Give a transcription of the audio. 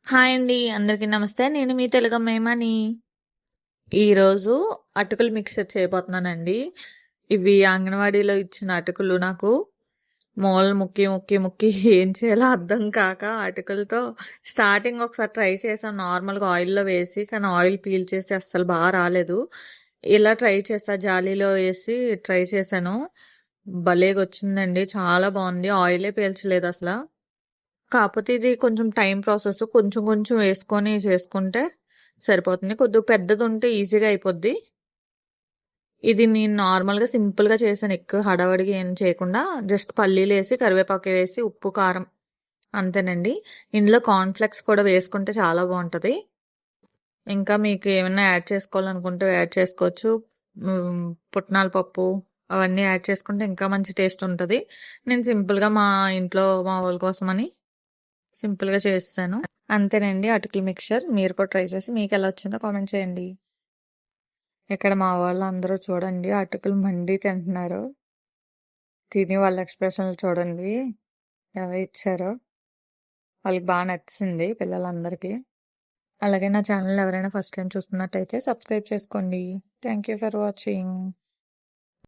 Hi అండి. అందరికీ నమస్తే. నేను మీ తెలుగమ్మేమని. ఈరోజు అటుకులు మిక్చర్ చేయబోతున్నానండి. ఇవి అంగన్వాడీలో ఇచ్చిన అటుకులు నాకు మూలలు ముక్కి ముక్కి ముక్కి ఏం చేయాలో అర్థం కాక అటుకులతో స్టార్టింగ్ ఒకసారి ట్రై చేశాను నార్మల్గా ఆయిల్లో వేసి. కానీ ఆయిల్ పీల్ చేసి అస్సలు బాగా రాలేదు. ఇలా ట్రై చేసా, జాలీలో వేసి ట్రై చేశాను. భలేగా వచ్చిందండి, చాలా బాగుంది. ఆయిలే పీల్చలేదు అసలు. కాకపోతే ఇది కొంచెం టైం ప్రాసెస్. కొంచెం కొంచెం వేసుకొని చేసుకుంటే సరిపోతుంది. కొద్దిగా పెద్దది ఉంటే ఈజీగా అయిపోద్ది. ఇది నేను నార్మల్గా సింపుల్గా చేశాను, ఎక్కువ హడావడిగా ఏం చేయకుండా. జస్ట్ పల్లీలు వేసి కరివేపాకు వేసి ఉప్పు కారం అంతేనండి. ఇందులో కార్న్ఫ్లెక్స్ కూడా వేసుకుంటే చాలా బాగుంటుంది. ఇంకా మీకు ఏమైనా యాడ్ చేసుకోవాలనుకుంటే యాడ్ చేసుకోవచ్చు. పుట్నాల పప్పు అవన్నీ యాడ్ చేసుకుంటే ఇంకా మంచి టేస్ట్ ఉంటుంది. నేను సింపుల్గా మా ఇంట్లో మా వాళ్ళ కోసమని సింపుల్గా చేస్తాను. అంతేనండి అటుకుల మిక్చర్. మీరు కూడా ట్రై చేసి మీకు ఎలా వచ్చిందో కామెంట్ చేయండి. ఇక్కడ మా వాళ్ళు అందరూ చూడండి అటుకులు మండి తింటున్నారు. తిని వాళ్ళ ఎక్స్ప్రెషన్లు చూడండి ఎలా ఇచ్చారో. వాళ్ళకి బాగా నచ్చింది పిల్లలందరికీ. అలాగే నా ఛానల్ ఎవరైనా ఫస్ట్ టైం చూస్తున్నట్టయితే సబ్స్క్రైబ్ చేసుకోండి. Thank you for watching.